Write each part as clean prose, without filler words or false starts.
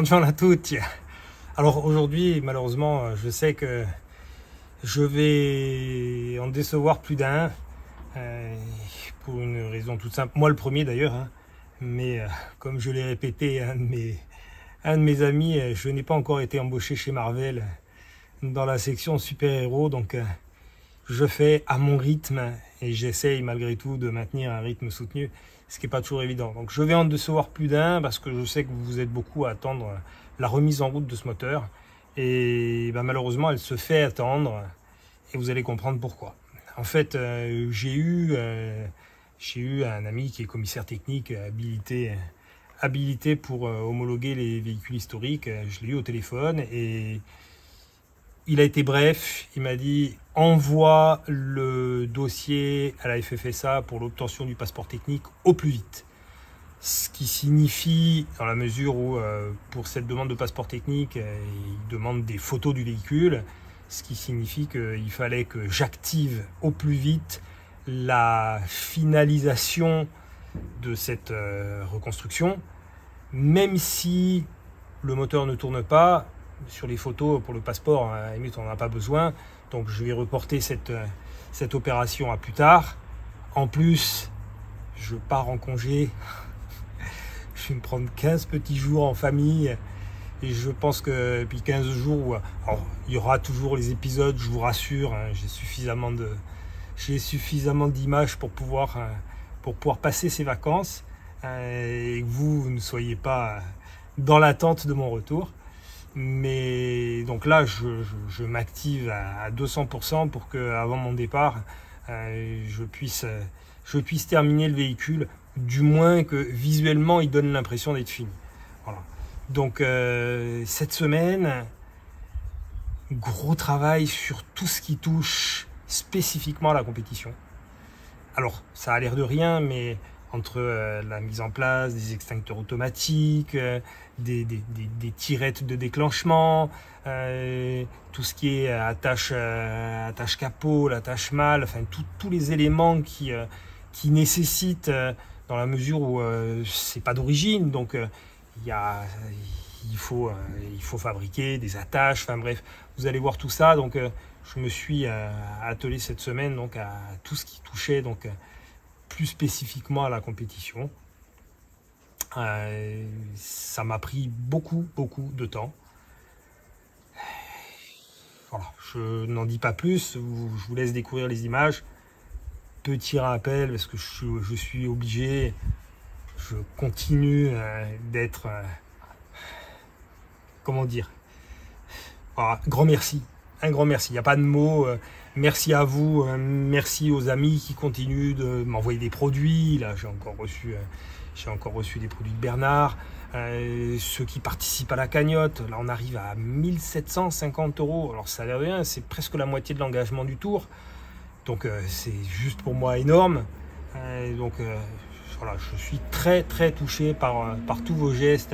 Buongiorno a tutti. Alors aujourd'hui, malheureusement, je sais que je vais en décevoir plus d'un, pour une raison toute simple. Moi le premier d'ailleurs, hein. Mais comme je l'ai répété à un de mes amis, je n'ai pas encore été embauché chez Marvel dans la section super-héros, donc je fais à mon rythme et j'essaye malgré tout de maintenir un rythme soutenu, ce qui n'est pas toujours évident. Donc je vais en décevoir plus d'un parce que je sais que vous êtes beaucoup à attendre la remise en route de ce moteur. Et ben, malheureusement, elle se fait attendre et vous allez comprendre pourquoi. En fait, j'ai eu un ami qui est commissaire technique habilité pour homologuer les véhicules historiques. Je l'ai eu au téléphone et il a été bref, il m'a dit envoie le dossier à la FFSA pour l'obtention du passeport technique au plus vite. Ce qui signifie, dans la mesure où pour cette demande de passeport technique, il demande des photos du véhicule, ce qui signifie qu'il fallait que j'active au plus vite la finalisation de cette reconstruction, même si le moteur ne tourne pas. Sur les photos pour le passeport, à la limite, on n'en a pas besoin. Donc je vais reporter cette opération à plus tard. En plus, je pars en congé. Je vais me prendre 15 petits jours en famille. Et je pense que depuis 15 jours, alors, il y aura toujours les épisodes, je vous rassure. Hein, j'ai suffisamment d'images pour pouvoir passer ces vacances. Et que vous ne soyez pas dans l'attente de mon retour. Mais donc là, je m'active à 200% pour que, avant mon départ, je puisse terminer le véhicule, du moins que visuellement, il donne l'impression d'être fini. Voilà. Donc cette semaine, gros travail sur tout ce qui touche spécifiquement à la compétition. Alors, ça a l'air de rien, mais entre la mise en place des extincteurs automatiques, des tirettes de déclenchement, tout ce qui est attache capot, l'attache malle, enfin tous les éléments qui nécessitent, dans la mesure où c'est pas d'origine, donc il faut fabriquer des attaches, enfin bref, vous allez voir tout ça. Donc je me suis attelé cette semaine donc à tout ce qui touchait donc plus spécifiquement à la compétition. Ça m'a pris beaucoup de temps. Voilà, je n'en dis pas plus, je vous laisse découvrir les images. Petit rappel, parce que je suis obligé, je continue d'être, comment dire, voilà, grand merci, un grand merci, il n'y a pas de mots. Merci à vous, merci aux amis qui continuent de m'envoyer des produits. Là, j'ai encore reçu des produits de Bernard. Ceux qui participent à la cagnotte, là on arrive à 1750 €. Alors ça a l'air de rien, c'est presque la moitié de l'engagement du tour. Donc c'est juste pour moi énorme. Donc voilà, je suis très touché par tous vos gestes.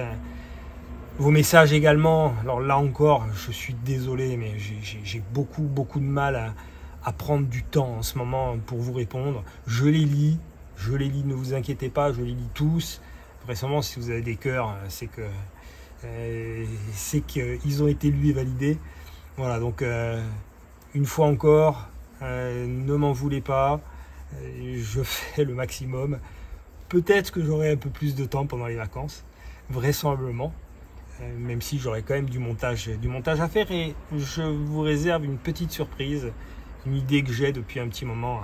Vos messages également. Alors là encore, je suis désolé, mais j'ai beaucoup de mal à prendre du temps en ce moment pour vous répondre. Je les lis, ne vous inquiétez pas, je les lis tous. Vraisemblablement, si vous avez des cœurs, c'est qu'ils ont été lus et validés. Voilà, donc une fois encore, ne m'en voulez pas. Je fais le maximum. Peut-être que j'aurai un peu plus de temps pendant les vacances, vraisemblablement. Même si j'aurai quand même du montage à faire, et je vous réserve une petite surprise, une idée que j'ai depuis un petit moment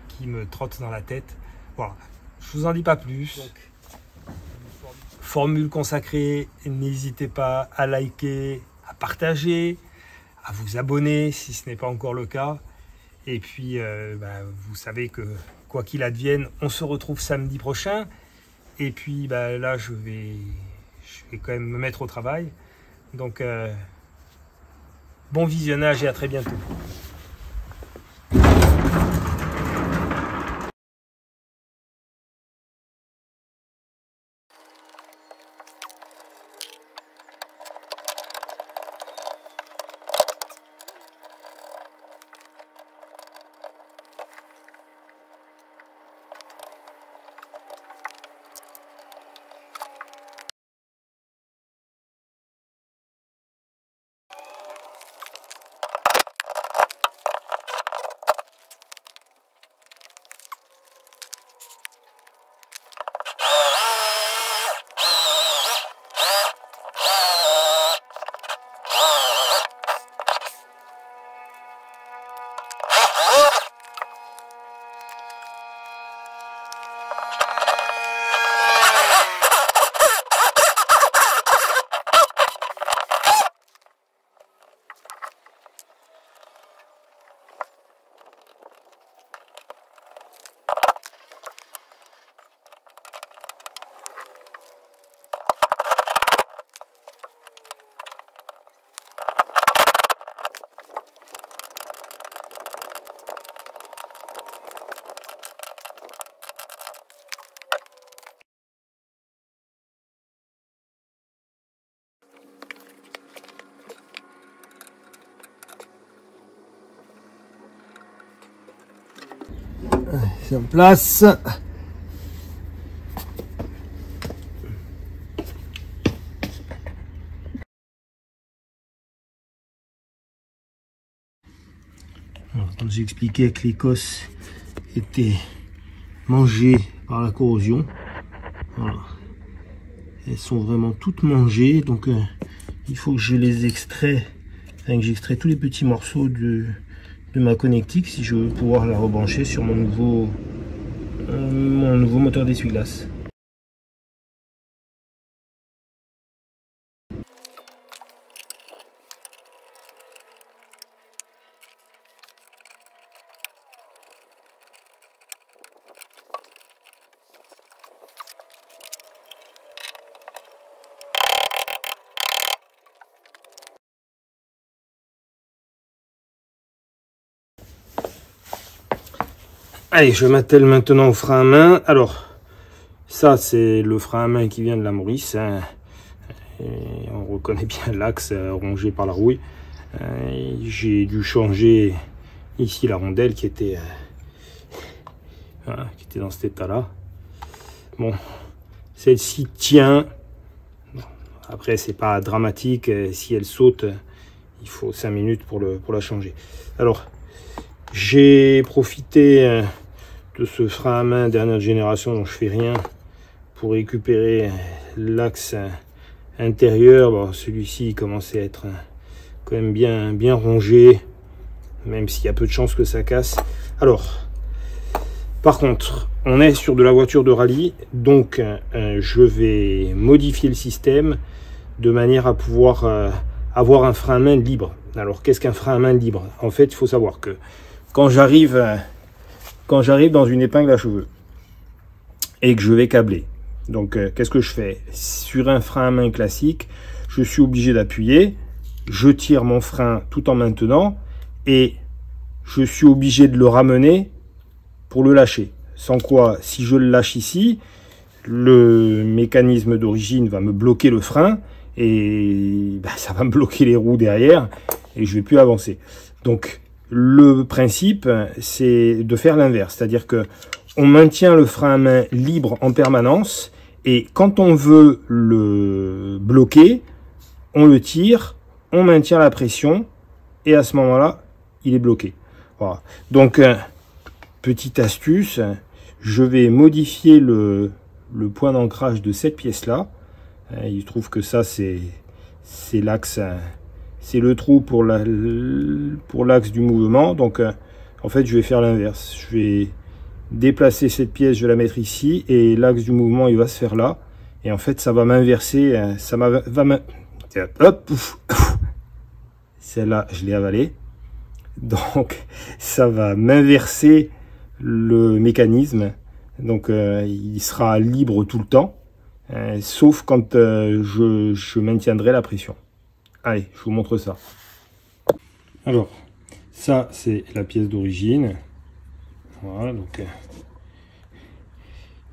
qui me trotte dans la tête. Voilà, je vous en dis pas plus. Donc, formule consacrée, n'hésitez pas à liker, à partager, à vous abonner si ce n'est pas encore le cas. Et puis vous savez que quoi qu'il advienne, on se retrouve samedi prochain. Et puis là je vais quand même me mettre au travail. Donc bon visionnage et à très bientôt. C'est en place. Alors, quand j'ai expliqué que l'Écosse était mangée par la corrosion, voilà. Elles sont vraiment toutes mangées, donc il faut que je les extrais, enfin que j'extrais tous les petits morceaux de ma connectique si je veux pouvoir la rebrancher sur mon nouveau moteur d'essuie-glace. Allez, je m'attelle maintenant au frein à main. Alors, ça c'est le frein à main qui vient de la Maurice, hein. Et on reconnaît bien l'axe rongé par la rouille. J'ai dû changer ici la rondelle qui était, voilà, qui était dans cet état-là. Bon, celle-ci tient. Bon, après, c'est pas dramatique. Si elle saute, il faut 5 minutes pour la changer. Alors, j'ai profité de ce frein à main dernière génération dont je fais rien pour récupérer l'axe intérieur. Bon, celui-ci commençait à être quand même bien rongé, même s'il y a peu de chances que ça casse. Alors, par contre, on est sur de la voiture de rallye, donc je vais modifier le système de manière à pouvoir avoir un frein à main libre. Alors, qu'est-ce qu'un frein à main libre? En fait, il faut savoir que quand j'arrive dans une épingle à cheveux et que je vais câbler, donc qu'est-ce que je fais? Sur un frein à main classique, je suis obligé d'appuyer, je tire mon frein tout en maintenant et je suis obligé de le ramener pour le lâcher. Sans quoi, si je le lâche ici, le mécanisme d'origine va me bloquer le frein et ça va me bloquer les roues derrière et je vais plus avancer. Donc le principe, c'est de faire l'inverse, c'est-à-dire que on maintient le frein à main libre en permanence et quand on veut le bloquer, on le tire, on maintient la pression et à ce moment-là, il est bloqué. Voilà. Donc, petite astuce, je vais modifier le point d'ancrage de cette pièce-là. Il se trouve que ça, c'est l'axe, c'est le trou pour l'axe du mouvement. Donc, en fait, je vais faire l'inverse. Je vais déplacer cette pièce, je vais la mettre ici et l'axe du mouvement, il va se faire là. Et en fait, ça va m'inverser. Hop, celle-là, je l'ai avalée. Donc, ça va m'inverser le mécanisme. Donc, il sera libre tout le temps, sauf quand je maintiendrai la pression. Allez, je vous montre ça. Alors, ça, c'est la pièce d'origine. Voilà, donc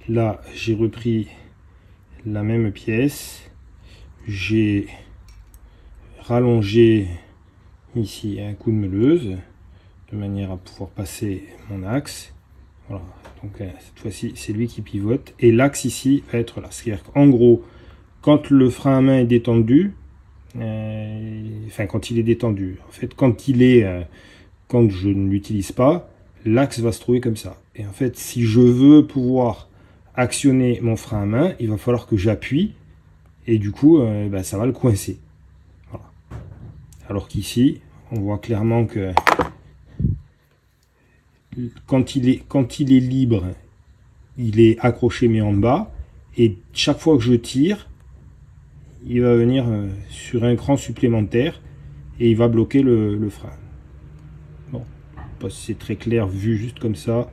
là, j'ai repris la même pièce. J'ai rallongé ici un coup de meuleuse de manière à pouvoir passer mon axe. Voilà, donc cette fois-ci c'est lui qui pivote et l'axe ici va être là. C'est-à-dire qu'en gros, quand le frein à main est détendu, enfin quand il est détendu, en fait quand je ne l'utilise pas, l'axe va se trouver comme ça. Et en fait, si je veux pouvoir actionner mon frein à main, il va falloir que j'appuie et du coup ça va le coincer. Voilà. Alors qu'ici, on voit clairement que quand il est libre, il est accroché mais en bas, et chaque fois que je tire, il va venir sur un cran supplémentaire et il va bloquer le frein. Bon, je sais pas si c'est très clair vu juste comme ça.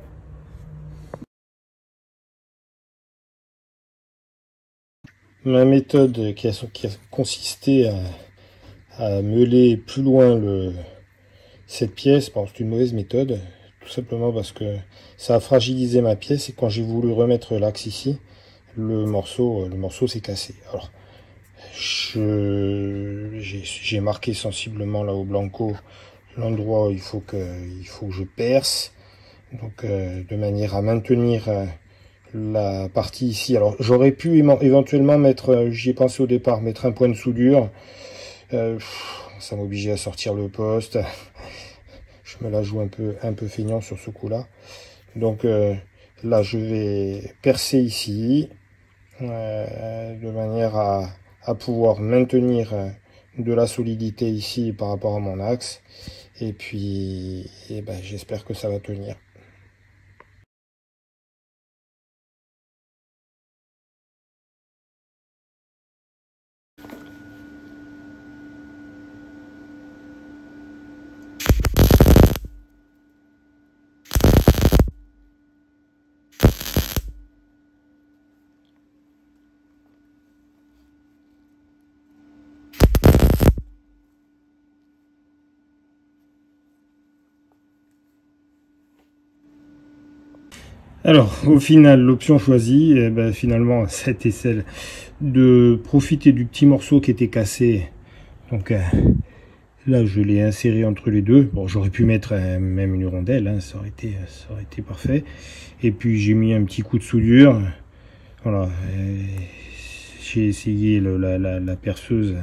Ma méthode qui a consisté à meuler plus loin cette pièce, bon, c'est une mauvaise méthode, tout simplement parce que ça a fragilisé ma pièce, et quand j'ai voulu remettre l'axe ici, le morceau s'est cassé. Alors, j'ai marqué sensiblement là au blanco l'endroit où il faut que je perce, donc de manière à maintenir la partie ici. Alors j'aurais pu éventuellement mettre, j'y ai pensé au départ, mettre un point de soudure. Ça m'obligeait à sortir le poste. Je me la joue un peu feignant sur ce coup-là. Donc là je vais percer ici de manière à pouvoir maintenir de la solidité ici par rapport à mon axe. Et puis j'espère que ça va tenir. Alors, au final, l'option choisie, finalement, c'était celle de profiter du petit morceau qui était cassé. Donc là, je l'ai inséré entre les deux. Bon, j'aurais pu mettre même une rondelle, hein, ça aurait été parfait. Et puis, j'ai mis un petit coup de soudure. Voilà. J'ai essayé la perceuse.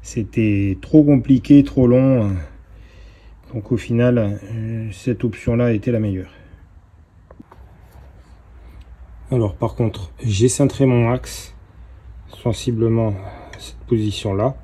C'était trop compliqué, trop long. Donc, au final, cette option-là était la meilleure. Alors par contre, j'ai cintré mon axe sensiblement à cette position là.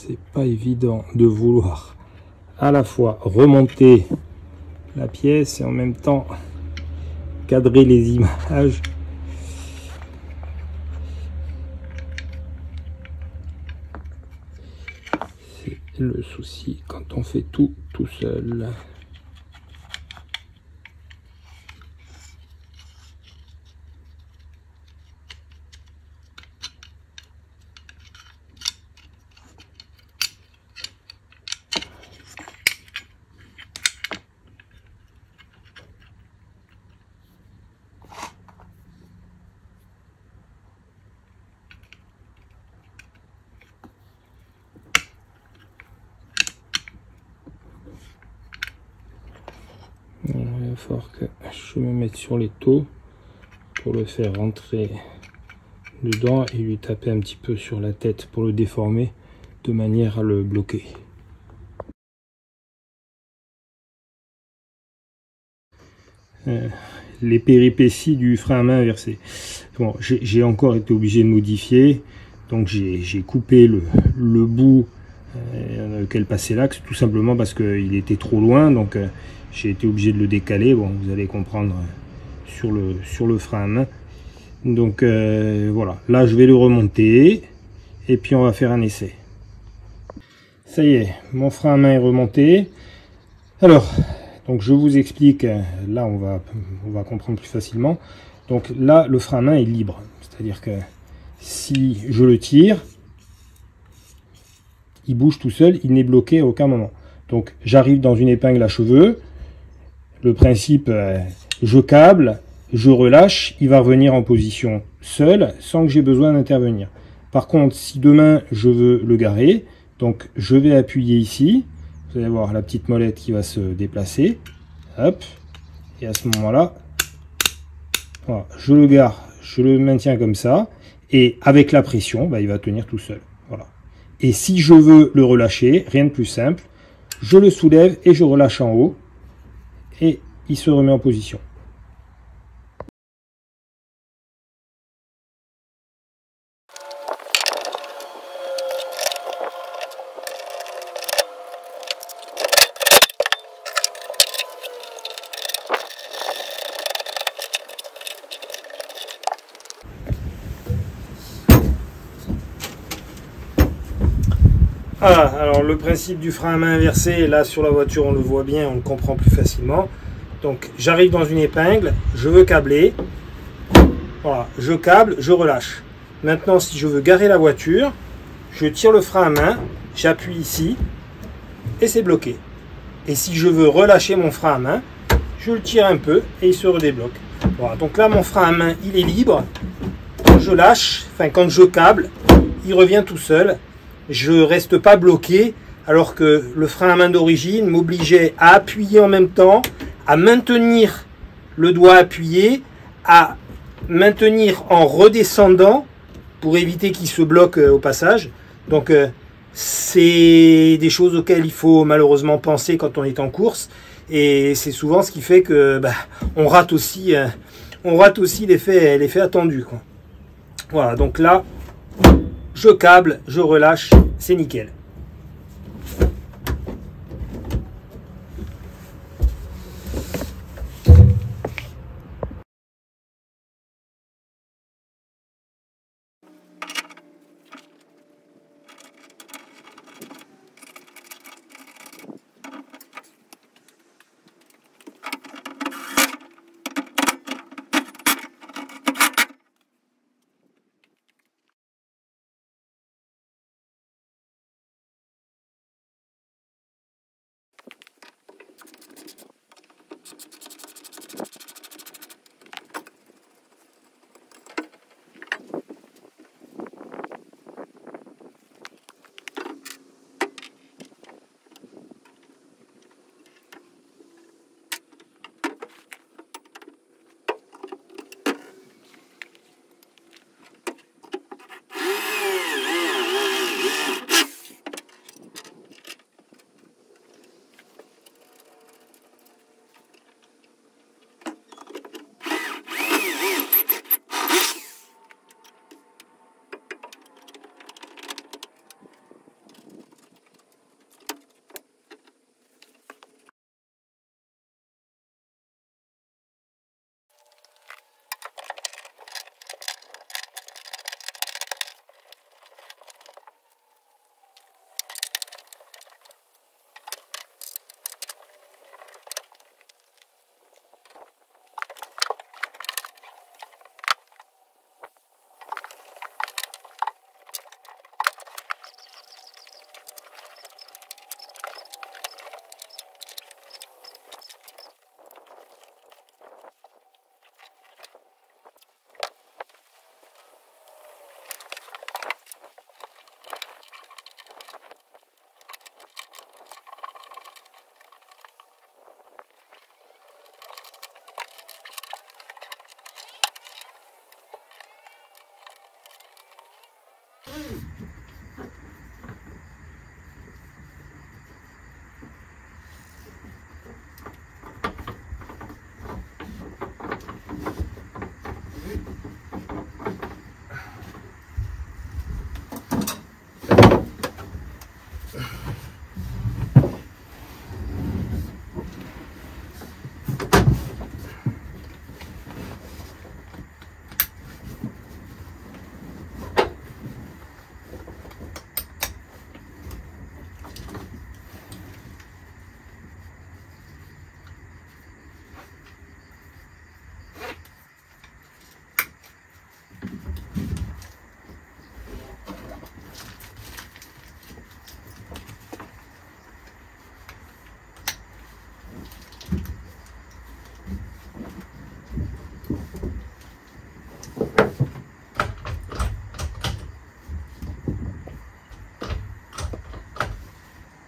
C'est pas évident de vouloir à la fois remonter la pièce et en même temps cadrer les images. C'est le souci quand on fait tout seul. Il va falloir que je me mette sur les taux pour le faire rentrer dedans et lui taper un petit peu sur la tête pour le déformer de manière à le bloquer. Les péripéties du frein à main inversé. Bon, j'ai encore été obligé de modifier, donc j'ai coupé le bout dans lequel passait l'axe, tout simplement parce qu'il était trop loin, donc j'ai été obligé de le décaler. Bon, vous allez comprendre sur le frein à main. Donc voilà, là je vais le remonter et puis on va faire un essai. Ça y est, mon frein à main est remonté. Alors, donc je vous explique, là on va comprendre plus facilement. Donc là le frein à main est libre, c'est-à-dire que si je le tire, il bouge tout seul, il n'est bloqué à aucun moment. Donc j'arrive dans une épingle à cheveux, Le principe, je câble, je relâche, il va revenir en position seul sans que j'ai besoin d'intervenir. Par contre, si demain je veux le garer, donc je vais appuyer ici, vous allez voir la petite molette qui va se déplacer, hop, et à ce moment-là, voilà, je le gare, je le maintiens comme ça, et avec la pression, bah, il va tenir tout seul. Voilà. Et si je veux le relâcher, rien de plus simple, je le soulève et je relâche en haut, et il se remet en position. Voilà, alors le principe du frein à main inversé, là sur la voiture on le voit bien, on le comprend plus facilement. Donc j'arrive dans une épingle, je veux câbler, voilà, je câble, je relâche. Maintenant si je veux garer la voiture, je tire le frein à main, j'appuie ici et c'est bloqué. Et si je veux relâcher mon frein à main, je le tire un peu et il se redébloque. Voilà, donc là mon frein à main il est libre, quand je lâche, enfin quand je câble, il revient tout seul. Je reste pas bloqué alors que le frein à main d'origine m'obligeait à appuyer en même temps, à maintenir le doigt appuyé, à maintenir en redescendant pour éviter qu'il se bloque au passage. Donc c'est des choses auxquelles il faut malheureusement penser quand on est en course et c'est souvent ce qui fait que on rate aussi l'effet attendu, quoi. Voilà, donc là je câble, je relâche, c'est nickel.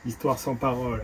Histoire sans parole.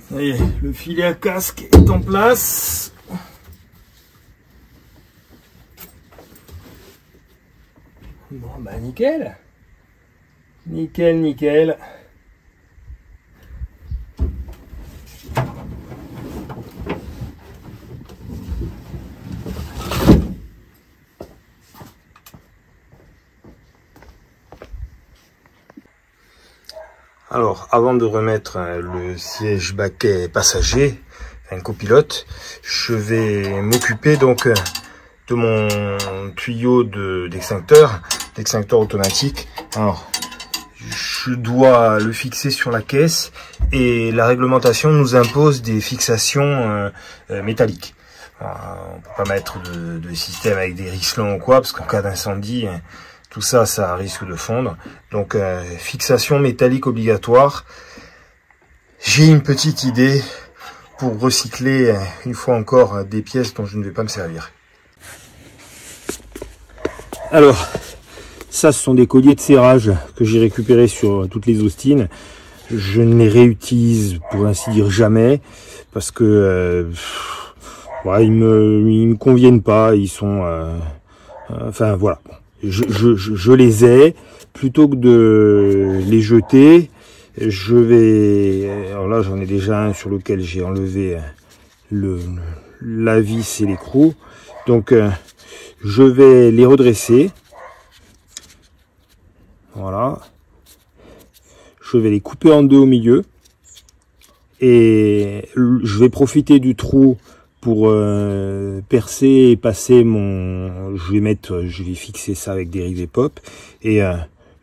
Ça y est, le filet à casque est en place. Bon bah nickel. Nickel, nickel. Alors, avant de remettre le siège baquet passager, un copilote, je vais m'occuper donc de mon tuyau d'extincteur automatique. Alors, je dois le fixer sur la caisse et la réglementation nous impose des fixations métalliques. Alors, on peut pas mettre de système avec des ricelons ou quoi, parce qu'en cas d'incendie, tout ça, ça risque de fondre. Donc, fixation métallique obligatoire. J'ai une petite idée pour recycler, une fois encore, des pièces dont je ne vais pas me servir. Alors, ça, ce sont des colliers de serrage que j'ai récupérés sur toutes les Austin. Je ne les réutilise, pour ainsi dire, jamais, parce que ouais, ils me conviennent pas. Ils sont, enfin voilà. Je les ai, plutôt que de les jeter, je vais, alors là j'en ai déjà un sur lequel j'ai enlevé la vis et l'écrou, donc je vais les redresser, voilà, je vais les couper en deux au milieu, et je vais profiter du trou pour percer et passer mon, je vais fixer ça avec des rivets pop et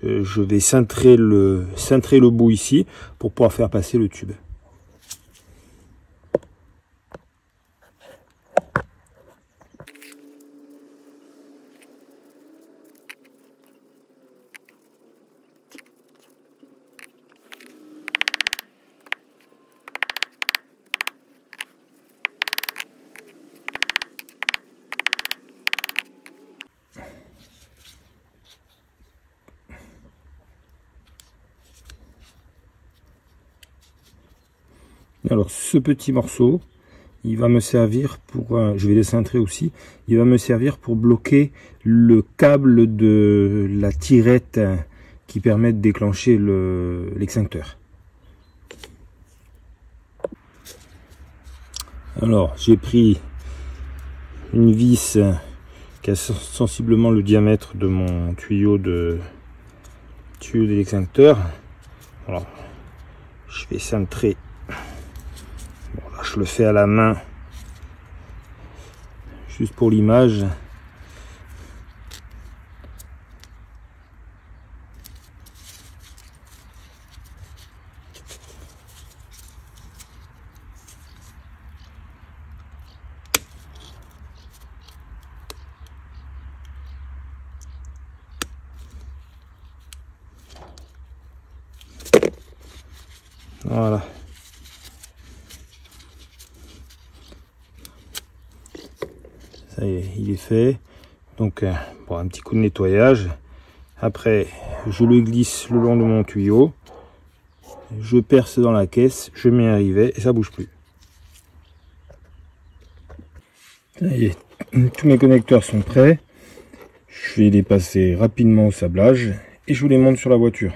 je vais cintrer le bout ici pour pouvoir faire passer le tube. Alors ce petit morceau, il va me servir pour, je vais le cintrer aussi, il va me servir pour bloquer le câble de la tirette qui permet de déclencher l'extincteur. Alors j'ai pris une vis qui a sensiblement le diamètre de mon tuyau de l'extincteur. Alors je vais cintrer. Bon, là, je le fais à la main, juste pour l'image. Voilà. Ça y est, il est fait. Donc bon, un petit coup de nettoyage. Après, je le glisse le long de mon tuyau. Je perce dans la caisse, je mets un rivet et ça bouge plus. Ça y est, tous mes connecteurs sont prêts. Je vais les passer rapidement au sablage et je vous les monte sur la voiture.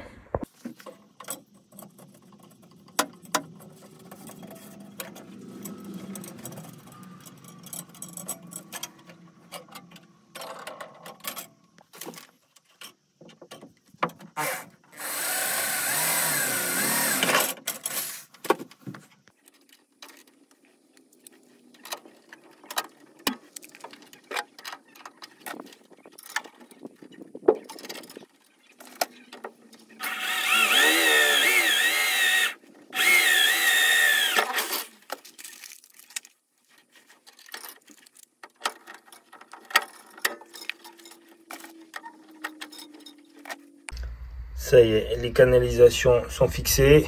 Ça y est, les canalisations sont fixées.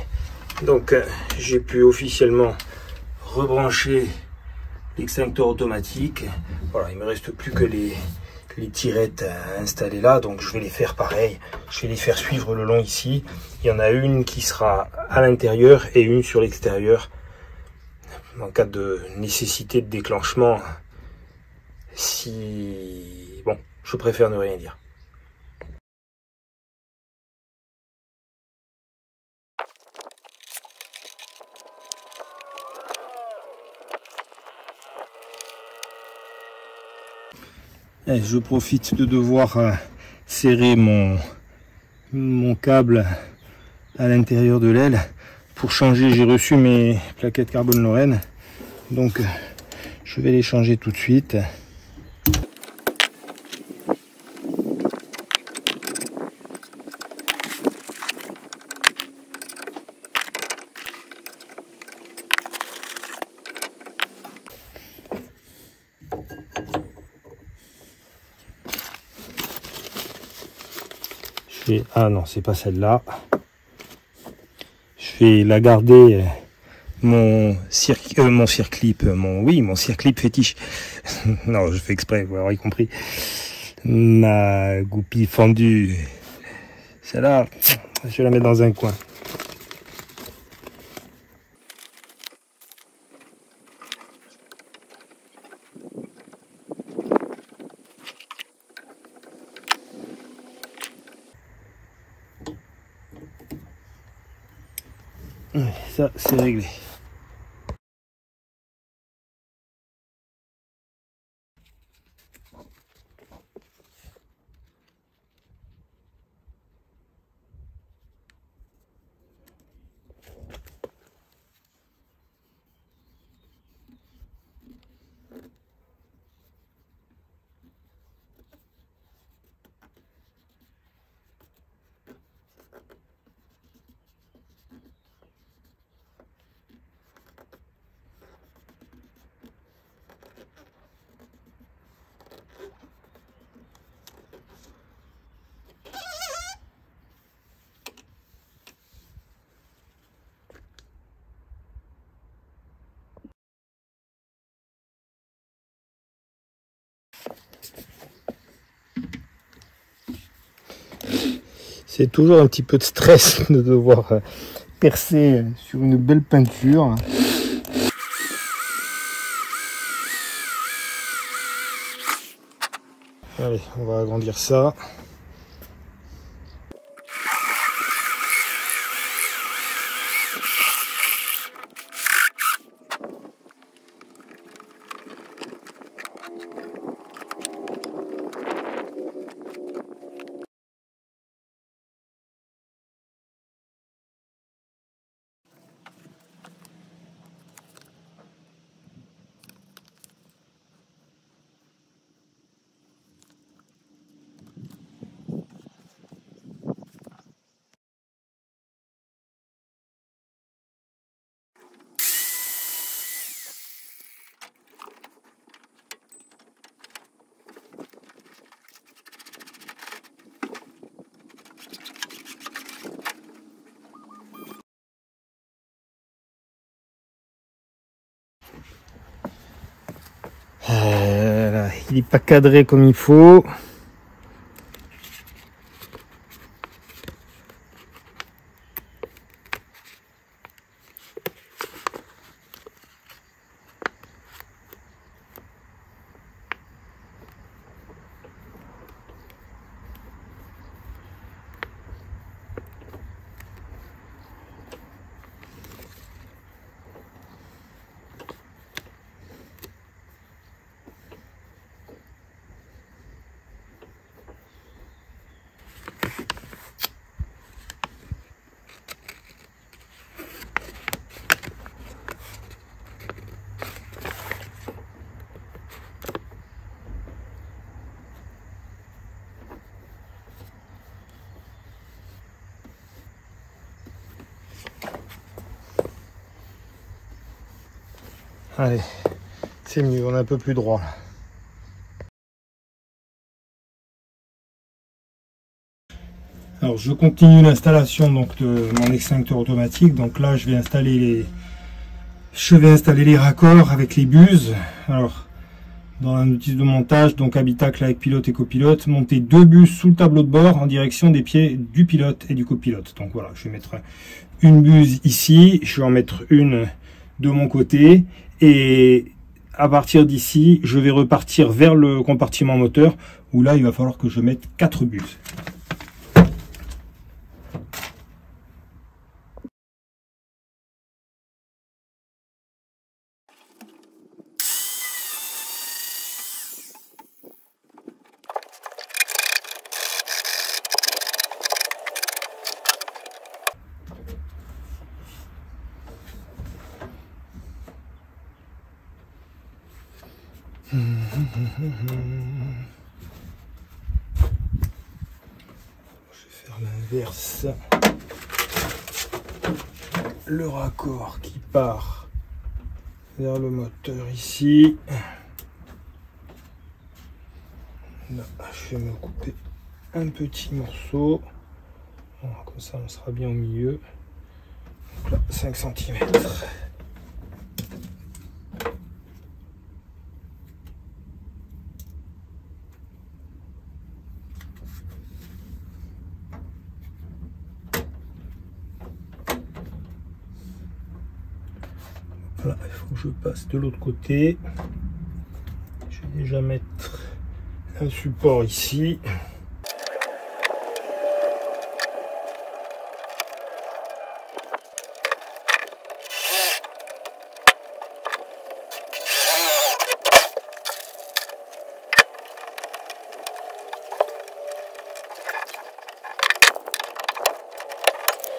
Donc j'ai pu officiellement rebrancher l'extincteur automatique. Voilà, il me reste plus que les tirettes à installer là. Donc je vais les faire pareil. Je vais les faire suivre le long ici. Il y en a une qui sera à l'intérieur et une sur l'extérieur. En cas de nécessité de déclenchement, si... Bon, je préfère ne rien dire. Je profite de devoir serrer mon câble à l'intérieur de l'aile pour changer. J'ai reçu mes plaquettes carbone Lorraine, donc je vais les changer tout de suite. Ah non, c'est pas celle-là. Je vais la garder, mon circlip fétiche. Non, je fais exprès, vous l'aurez compris. Ma goupille fendue. Celle-là, je vais la mettre dans un coin. Ça, c'est réglé. C'est toujours un petit peu de stress de devoir percer sur une belle peinture. Allez, on va agrandir ça. qu'il n'est pas cadré comme il faut. Allez, c'est mieux, on est un peu plus droit là. Alors je continue l'installation donc de mon extincteur automatique. Donc là je vais installer les raccords avec les buses. Alors dans la notice de montage, donc habitacle avec pilote et copilote, monter 2 buses sous le tableau de bord en direction des pieds du pilote et du copilote. Donc voilà, je vais mettre une buse ici, je vais en mettre une de mon côté. Et à partir d'ici, je vais repartir vers le compartiment moteur où là, il va falloir que je mette 4 buses. Je vais faire l'inverse. Le raccord qui part vers le moteur ici. Là, je vais me couper un petit morceau. Voilà, comme ça, on sera bien au milieu. Donc là, 5 cm. Voilà, il faut que je passe de l'autre côté. Je vais déjà mettre un support ici.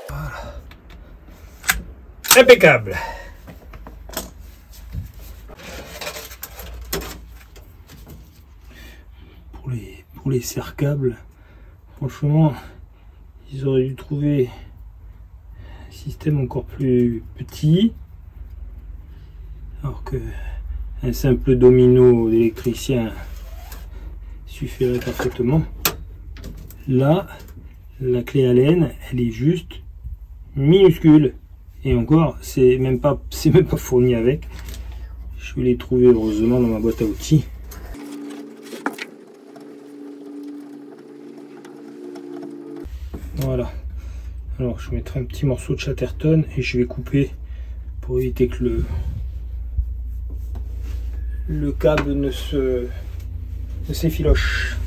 Voilà. Impeccable. Pour les serre-câbles, franchement, ils auraient dû trouver un système encore plus petit, alors que un simple domino d'électricien suffirait parfaitement. Là, la clé Allen, elle est juste minuscule, et encore, c'est même pas fourni avec. Je vais les trouver heureusement dans ma boîte à outils. Voilà, alors je mettrai un petit morceau de Chatterton et je vais couper pour éviter que le câble ne s'effiloche.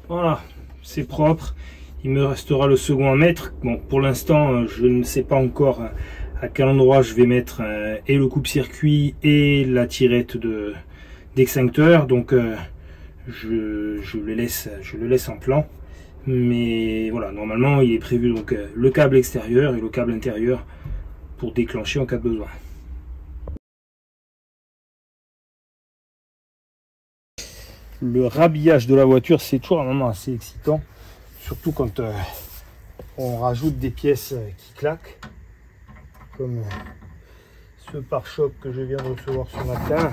Voilà, c'est propre. Il me restera le second à mettre. Bon, pour l'instant, je ne sais pas encore à quel endroit je vais mettre et le coupe-circuit et la tirette d'extincteur. Donc, je le laisse en plan. Mais voilà, normalement, il est prévu donc le câble extérieur et le câble intérieur pour déclencher en cas de besoin. Le rhabillage de la voiture, c'est toujours un moment assez excitant. Surtout quand on rajoute des pièces qui claquent, comme ce pare-choc que je viens de recevoir ce matin.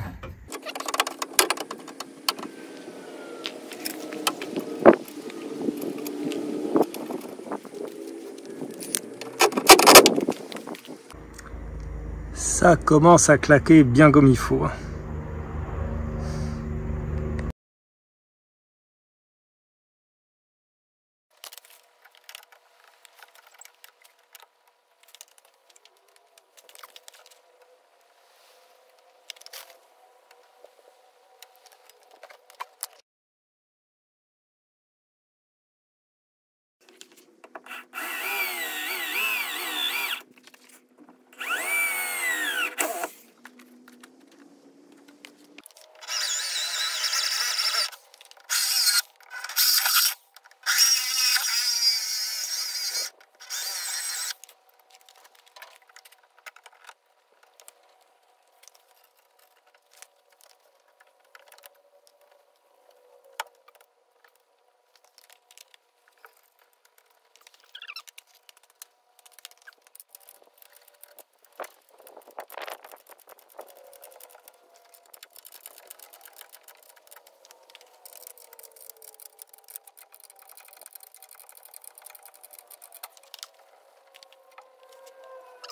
Ça commence à claquer bien comme il faut.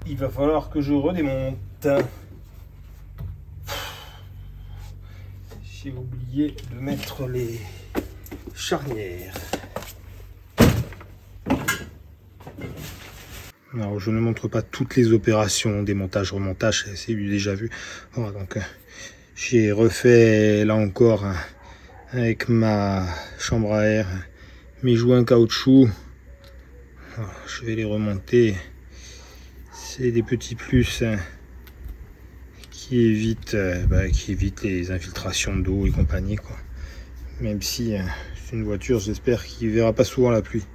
Il va falloir que je redémonte. J'ai oublié de mettre les charnières. Alors, je ne montre pas toutes les opérations, démontage, remontage, c'est déjà vu. Voilà, donc j'ai refait là encore avec ma chambre à air mes joints caoutchouc. Alors, je vais les remonter. C'est des petits plus qui évitent les infiltrations d'eau et compagnie, quoi. Même si c'est une voiture, j'espère qu'il ne verra pas souvent la pluie.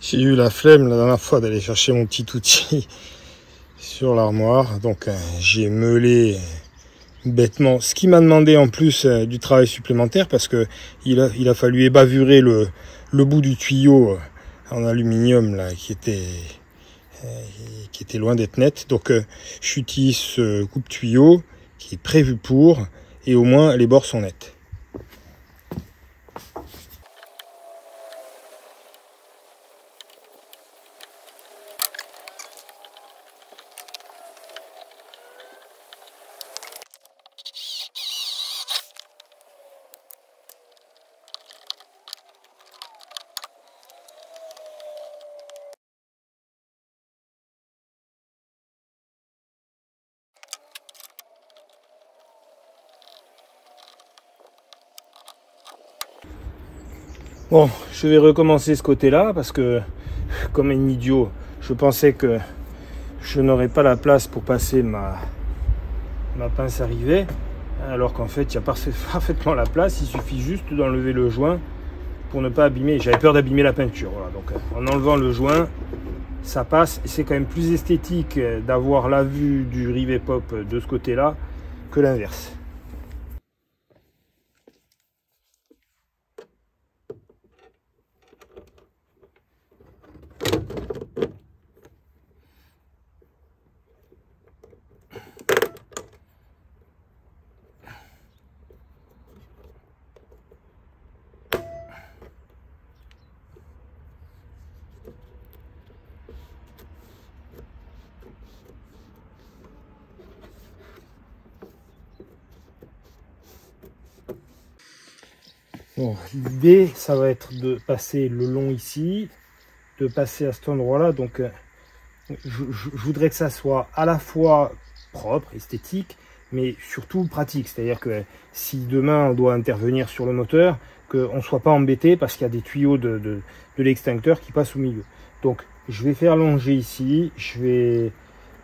J'ai eu la flemme la dernière fois d'aller chercher mon petit outil sur l'armoire, donc j'ai meulé bêtement, ce qui m'a demandé en plus du travail supplémentaire, parce que il a fallu ébavurer le bout du tuyau en aluminium là, qui était loin d'être net. Donc j'utilise ce coupe-tuyau qui est prévu pour, et au moins les bords sont nets. Bon, je vais recommencer ce côté-là parce que, comme un idiot, je pensais que je n'aurais pas la place pour passer ma pince à rivets, alors qu'en fait, il y a parfaitement la place. Il suffit juste d'enlever le joint pour ne pas abîmer. J'avais peur d'abîmer la peinture. Voilà. Donc, en enlevant le joint, ça passe. Et c'est quand même plus esthétique d'avoir la vue du rivet pop de ce côté-là que l'inverse. Bon, l'idée, ça va être de passer le long ici, de passer à cet endroit-là. Donc, je voudrais que ça soit à la fois propre, esthétique, mais surtout pratique. C'est-à-dire que si demain on doit intervenir sur le moteur, qu'on ne soit pas embêté parce qu'il y a des tuyaux de l'extincteur qui passent au milieu. Donc je vais faire longer ici, je vais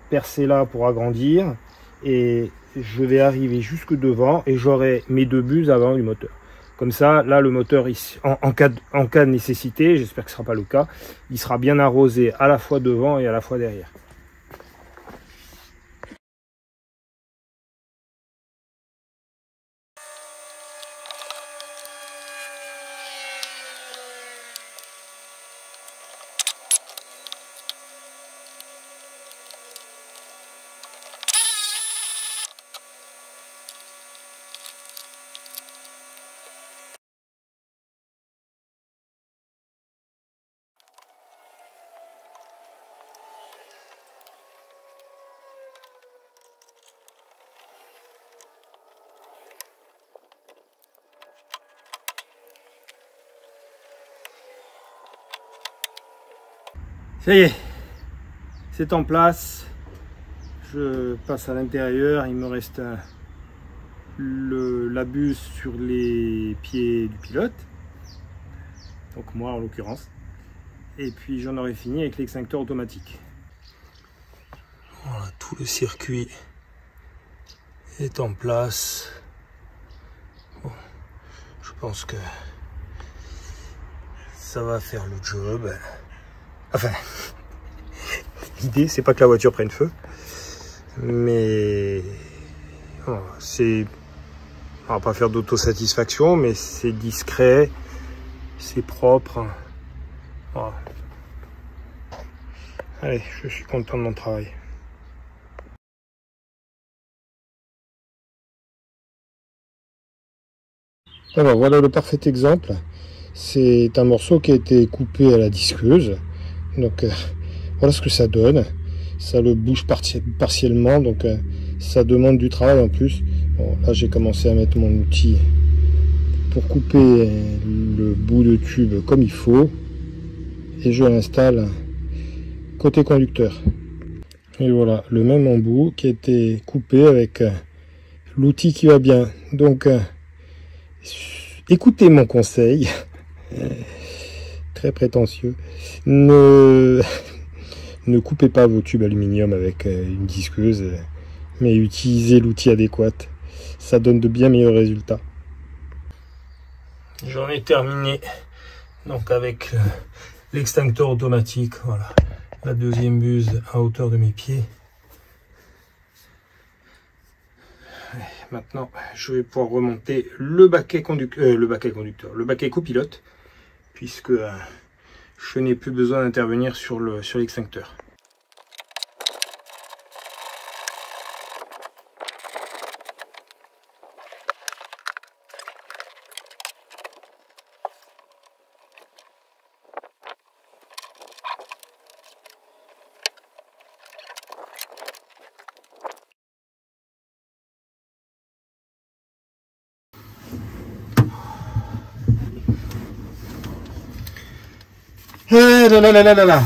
percer là pour agrandir et je vais arriver jusque devant et j'aurai mes 2 buses avant du moteur. Comme ça, là le moteur, en cas de nécessité, j'espère que ce ne sera pas le cas, il sera bien arrosé à la fois devant et à la fois derrière. Ça y est, c'est en place. Je passe à l'intérieur. Il me reste la buse sur les pieds du pilote. Donc moi en l'occurrence. Et puis j'en aurai fini avec l'extincteur automatique. Voilà, tout le circuit est en place. Bon, je pense que ça va faire le job. Enfin, l'idée, c'est pas que la voiture prenne feu, mais c'est, on va pas faire d'autosatisfaction, mais c'est discret, c'est propre. Voilà. Allez, je suis content de mon travail. Alors voilà le parfait exemple. C'est un morceau qui a été coupé à la disqueuse. Donc voilà ce que ça donne. Ça le bouge partiellement, donc ça demande du travail en plus. Bon, là j'ai commencé à mettre mon outil pour couper le bout de tube comme il faut. Et je l'installe côté conducteur. Et voilà, le même embout qui a été coupé avec l'outil qui va bien. Donc écoutez mon conseil. Très prétentieux. Ne coupez pas vos tubes aluminium avec une disqueuse, mais utilisez l'outil adéquat. Ça donne de bien meilleurs résultats. J'en ai terminé donc avec l'extincteur automatique. Voilà, la deuxième buse à hauteur de mes pieds. Maintenant, je vais pouvoir remonter le baquet copilote, puisque je n'ai plus besoin d'intervenir sur l'extincteur.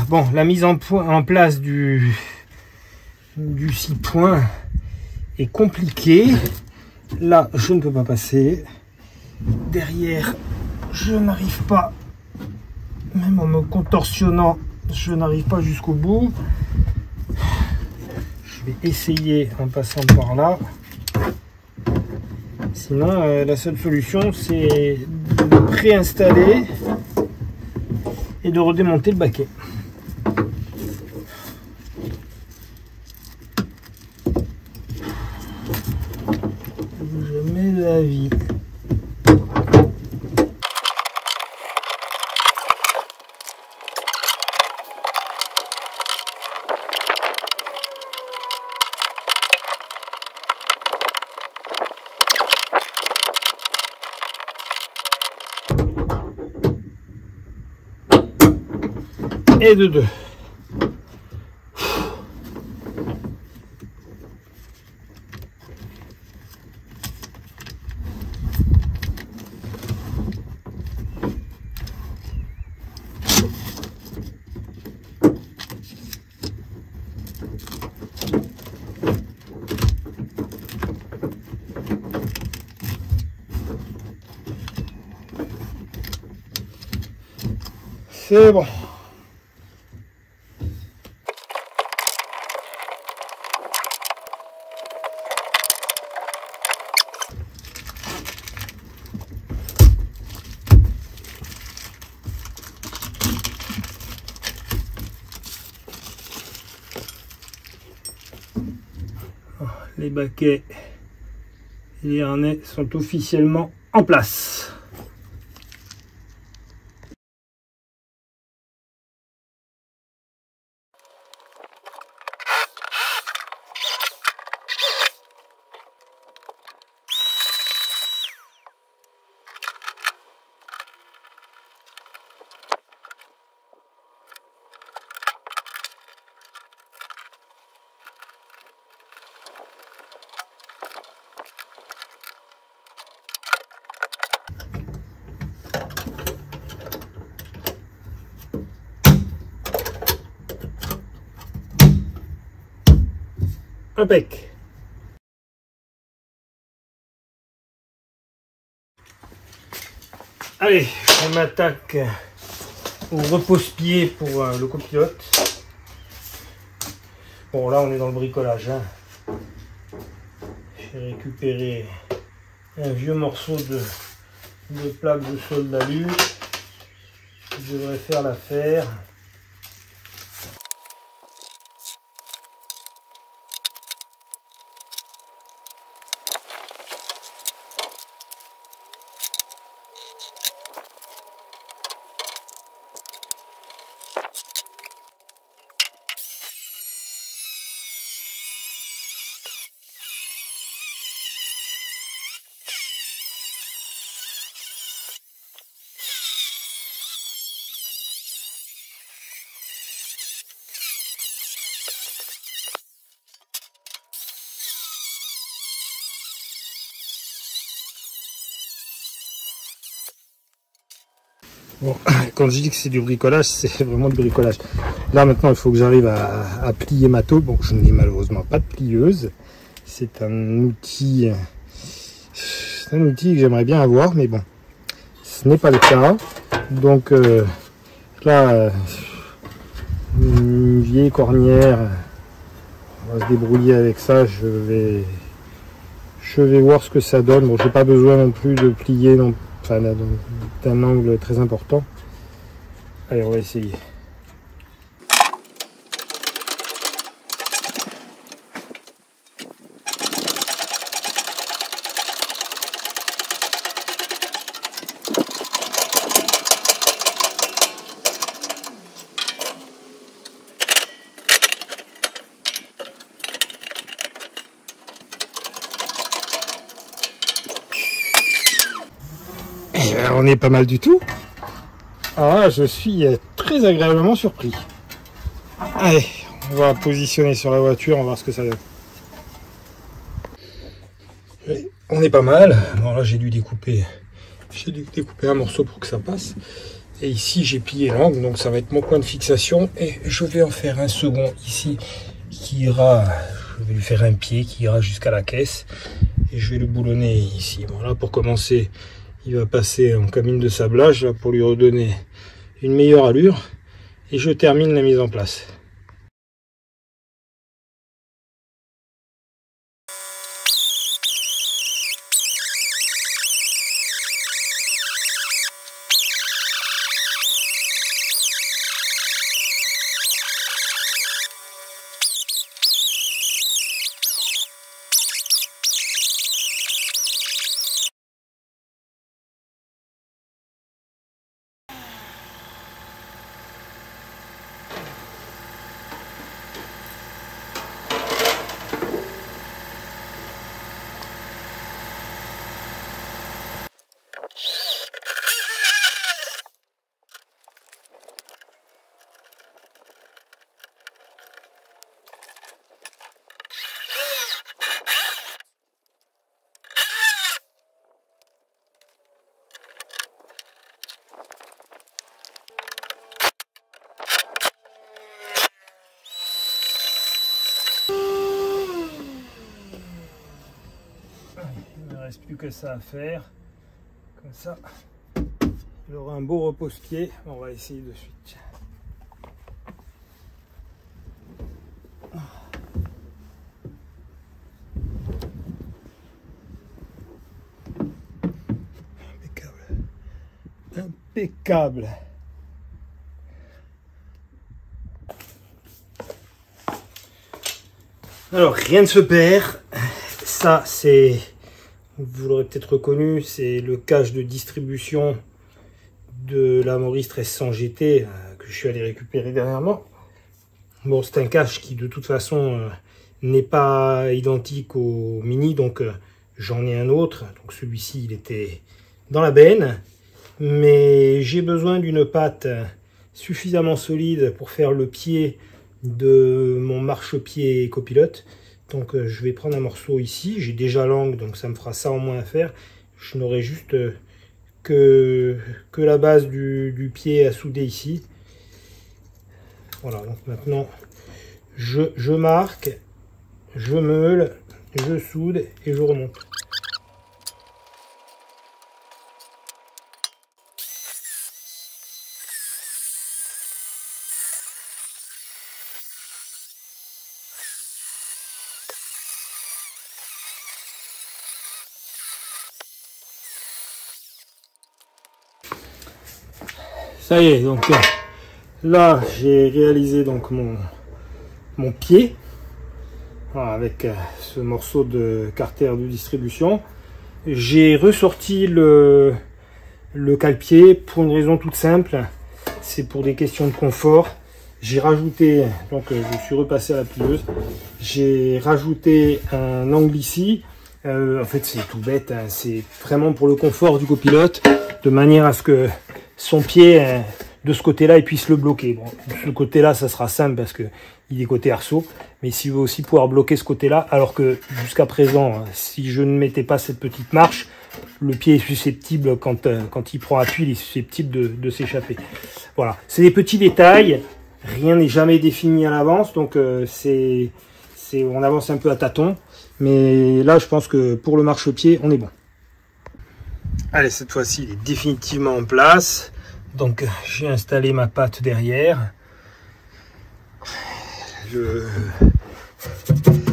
Bon, la mise en place du 6 points est compliquée. Là, je ne peux pas passer. Derrière, je n'arrive pas, même en me contorsionnant, je n'arrive pas jusqu'au bout. Je vais essayer en passant par là. Sinon, la seule solution, c'est de préinstaller et de redémonter le baquet. Jamais de la vie. Et de 2. C'est bon. Les baquets et les harnais sont officiellement en place. Impec. Allez, on m'attaque au repose-pied pour le copilote. Bon, là on est dans le bricolage. Hein. J'ai récupéré un vieux morceau de plaque de sol d'alu. Je devrais faire l'affaire. Bon, quand je dis que c'est du bricolage, c'est vraiment du bricolage. Là maintenant, il faut que j'arrive à plier ma tôle. Bon, je n'ai malheureusement pas de plieuse. C'est un outil que j'aimerais bien avoir, mais bon, ce n'est pas le cas. Donc là, une vieille cornière, on va se débrouiller avec ça. Je vais voir ce que ça donne. Bon, j'ai pas besoin non plus de plier d'un angle très important. Allez, on va essayer. On est pas mal du tout. Alors là, je suis très agréablement surpris. Allez, on va positionner sur la voiture, on va voir ce que ça donne. On est pas mal. Bon là, j'ai dû découper un morceau pour que ça passe. Et ici, j'ai plié l'angle, donc ça va être mon point de fixation. Et je vais en faire un second ici qui ira. Je vais lui faire un pied qui ira jusqu'à la caisse. Et je vais le boulonner ici. Bon là, pour commencer, il va passer en cabine de sablage là, pour lui redonner une meilleure allure. Et je termine la mise en place. Il ne reste plus que ça à faire. Comme ça, il aura un beau repose-pied. On va essayer de suite. Impeccable. Impeccable. Alors, rien ne se perd. ça, c'est, vous l'aurez peut-être reconnu, c'est le cache de distribution de la Morris 1300 GT que je suis allé récupérer dernièrement. Bon, c'est un cache qui de toute façon n'est pas identique au Mini, donc j'en ai un autre. Donc celui-ci, il était dans la benne, mais j'ai besoin d'une patte suffisamment solide pour faire le pied de mon marchepied copilote. Donc je vais prendre un morceau ici, j'ai déjà l'angle, donc ça me fera ça en moins à faire. Je n'aurai juste que la base du pied à souder ici. Voilà, donc maintenant je marque, je meule, je soude et je remonte. Ça y est, donc là j'ai réalisé donc mon pied avec ce morceau de carter de distribution. J'ai ressorti le cale-pied pour une raison toute simple, c'est pour des questions de confort. J'ai rajouté, donc je suis repassé à la plieuse, j'ai rajouté un angle ici. En fait c'est tout bête, hein, c'est vraiment pour le confort du copilote, de manière à ce que son pied de ce côté-là il puisse le bloquer. Bon, de ce côté-là ça sera simple parce que il est côté arceau, mais s'il veut aussi pouvoir bloquer ce côté-là, alors que jusqu'à présent, si je ne mettais pas cette petite marche, le pied est susceptible, quand il prend appui, il est susceptible de s'échapper. Voilà, c'est des petits détails, rien n'est jamais défini à l'avance, donc on avance un peu à tâtons, mais là je pense que pour le marchepied, on est bon. Allez, cette fois-ci, il est définitivement en place. Donc, j'ai installé ma patte derrière.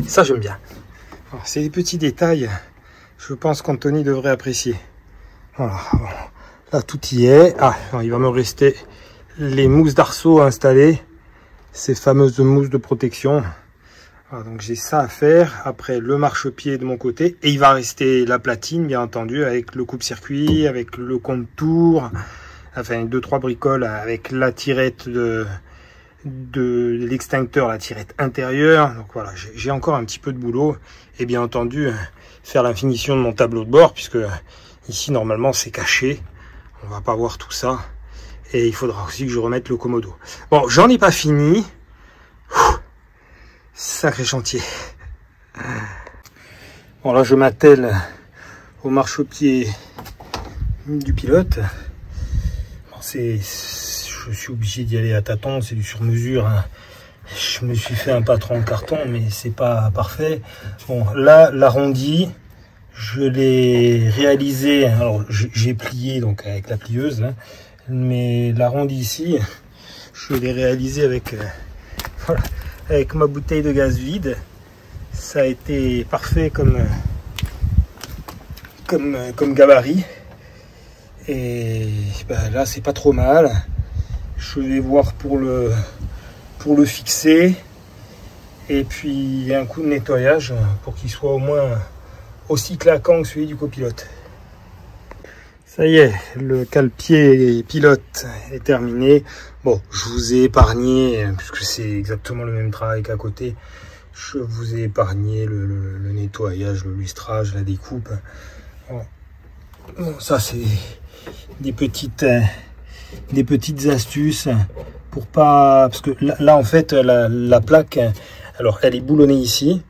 Ça, j'aime bien. C'est des petits détails. Je pense qu'Anthony devrait apprécier. Voilà. Là, tout y est. Ah, il va me rester les mousses d'arceau à installer. Ces fameuses mousses de protection. Voilà, donc j'ai ça à faire, après le marchepied de mon côté, et il va rester la platine bien entendu, avec le coupe-circuit, avec le contour, enfin 2-3 bricoles avec la tirette de l'extincteur, la tirette intérieure. Donc voilà, j'ai encore un petit peu de boulot, et bien entendu faire la finition de mon tableau de bord, puisque ici normalement c'est caché, on va pas voir tout ça, et il faudra aussi que je remette le commodo. Bon, j'en ai pas fini. Sacré chantier. Bon, là je m'attelle au marchepied du pilote. Bon, je suis obligé d'y aller à tâtons, c'est du sur-mesure, hein. Je me suis fait un patron en carton, mais c'est pas parfait. Bon, là l'arrondi, je l'ai réalisé. Alors j'ai plié donc avec la plieuse, hein, mais l'arrondi ici, je l'ai réalisé avec voilà, avec ma bouteille de gaz vide. Ça a été parfait comme gabarit, et ben là c'est pas trop mal. Je vais voir pour le fixer, et puis un coup de nettoyage pour qu'il soit au moins aussi claquant que celui du copilote. Ça y est, le cale-pied pilote est terminé. Bon, je vous ai épargné, puisque c'est exactement le même travail qu'à côté, je vous ai épargné le nettoyage, le lustrage, la découpe. Bon, ça c'est des petites astuces pour pas, parce que là en fait la plaque, alors elle est boulonnée ici,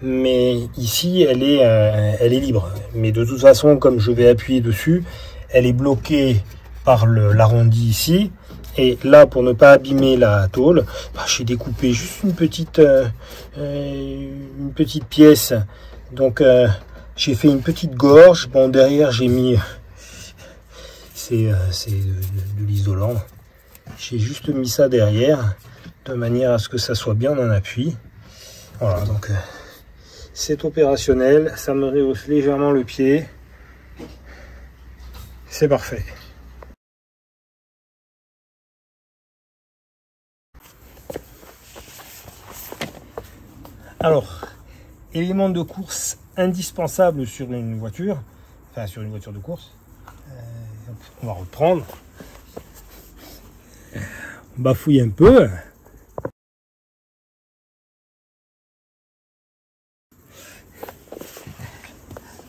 mais ici elle est libre. Mais de toute façon, comme je vais appuyer dessus, elle est bloquée par l'arrondi ici. Et là, pour ne pas abîmer la tôle, j'ai découpé juste une petite pièce. Donc j'ai fait une petite gorge. Bon, derrière j'ai mis c'est de l'isolant. J'ai juste mis ça derrière, de manière à ce que ça soit bien en appui. Voilà, donc c'est opérationnel. Ça me rehausse légèrement le pied. C'est parfait. Alors, élément de course indispensable sur une voiture, enfin sur une voiture de course. On va reprendre. On bafouille un peu.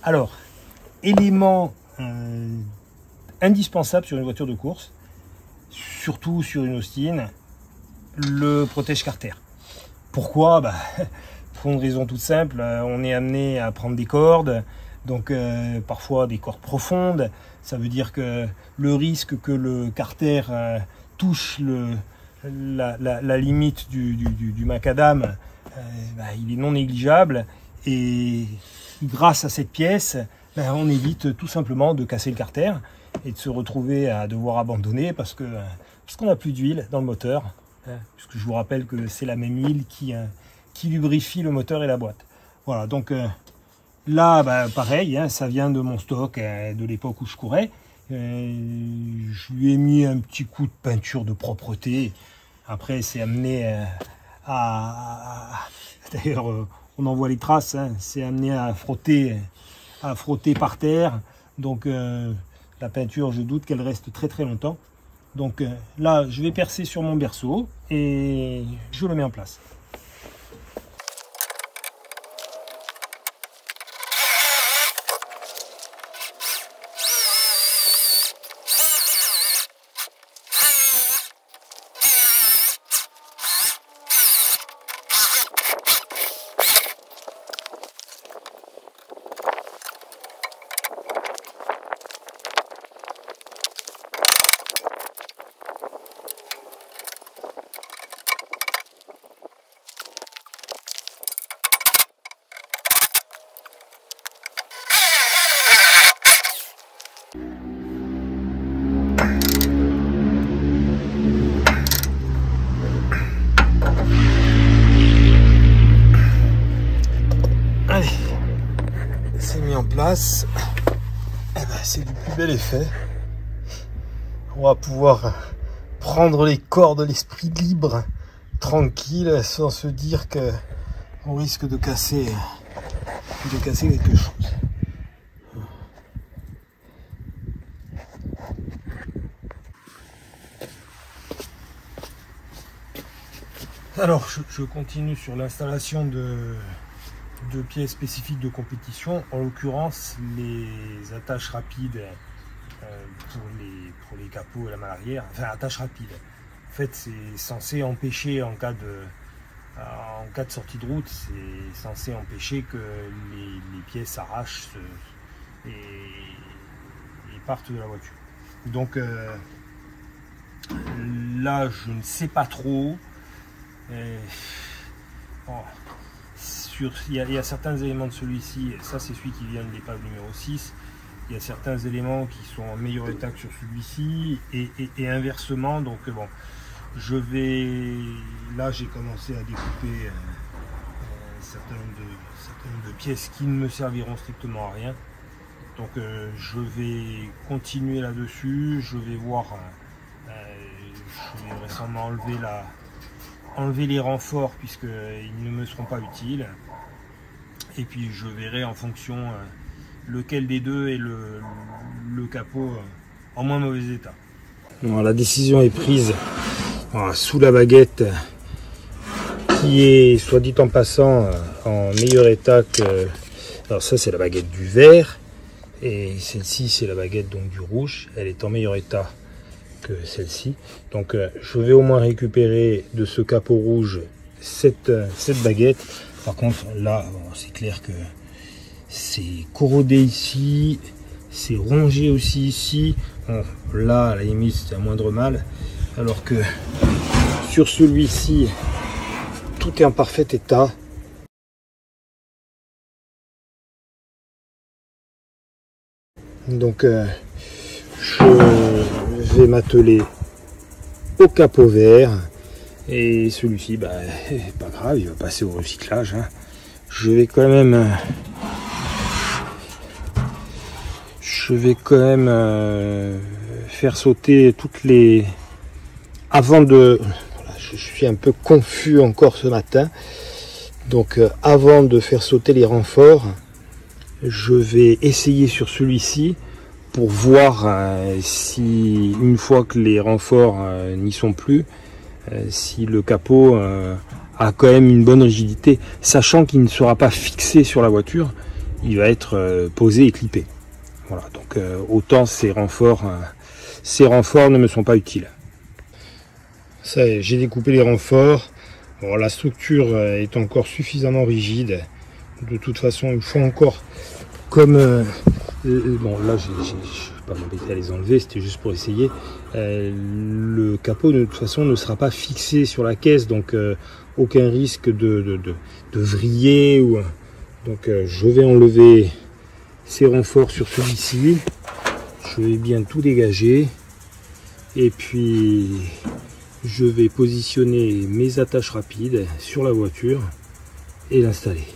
Alors, élément indispensable sur une voiture de course, surtout sur une Austin, le protège-carter. Pourquoi? Pour une raison toute simple, on est amené à prendre des cordes, donc parfois des cordes profondes. Ça veut dire que le risque que le carter touche la limite du macadam, il est non négligeable. Et grâce à cette pièce, on évite tout simplement de casser le carter et de se retrouver à devoir abandonner parce qu'on n'a plus d'huile dans le moteur. Puisque je vous rappelle que c'est la même huile qui lubrifie le moteur et la boîte. Voilà, donc là, pareil, ça vient de mon stock, de l'époque où je courais. Je lui ai mis un petit coup de peinture de propreté. Après, c'est amené d'ailleurs, on en voit les traces, c'est amené à frotter par terre. Donc, la peinture, je doute qu'elle reste très très longtemps. Donc là, je vais percer sur mon berceau et je le mets en place. Place, c'est du plus bel effet. On va pouvoir prendre les cordes, l'esprit libre, tranquille, sans se dire que on risque de casser quelque chose. Alors, je continue sur l'installation de pièces spécifiques de compétition, en l'occurrence les attaches rapides pour les capots et la malle arrière, enfin attaches rapides. En fait, c'est censé empêcher en cas de sortie de route, c'est censé empêcher que les pièces s'arrachent et partent de la voiture. Donc là, je ne sais pas trop. Il y a certains éléments de celui-ci, ça c'est celui qui vient de l'épave numéro 6, il y a certains éléments qui sont en meilleur état que sur celui-ci et inversement. Donc bon, là j'ai commencé à découper un certain nombre de pièces qui ne me serviront strictement à rien. Donc je vais continuer là-dessus, je vais voir, je vais récemment enlever les renforts puisqu'ils ne me seront pas utiles. Et puis je verrai en fonction lequel des deux est le capot en moins mauvais état. Bon, la décision est prise sous la baguette qui est, soit dit en passant, en meilleur état que... Alors ça c'est la baguette du vert et celle-ci c'est la baguette donc du rouge. Elle est en meilleur état que celle-ci. Donc je vais au moins récupérer de ce capot rouge cette baguette. Par contre là c'est clair que c'est corrodé ici, c'est rongé aussi ici. Bon, là à la limite c'est un moindre mal, alors que sur celui-ci tout est en parfait état. Donc je vais m'atteler au capot vert et celui-ci, pas grave, il va passer au recyclage. Je vais quand même faire sauter toutes les... Avant de... Voilà, je suis un peu confus encore ce matin. Donc avant de faire sauter les renforts, je vais essayer sur celui-ci pour voir si, une fois que les renforts n'y sont plus, si le capot a quand même une bonne rigidité, sachant qu'il ne sera pas fixé sur la voiture, il va être posé et clippé. Voilà, donc autant ces renforts ne me sont pas utiles. Ça y est, j'ai découpé les renforts. Bon, la structure est encore suffisamment rigide. De toute façon, il faut encore, comme bon là, je ne vais pas m'embêter à les enlever, c'était juste pour essayer. Le capot de toute façon ne sera pas fixé sur la caisse, donc aucun risque de vriller ou. Donc je vais enlever ces renforts sur celui-ci. Je vais bien tout dégager et puis je vais positionner mes attaches rapides sur la voiture et l'installer.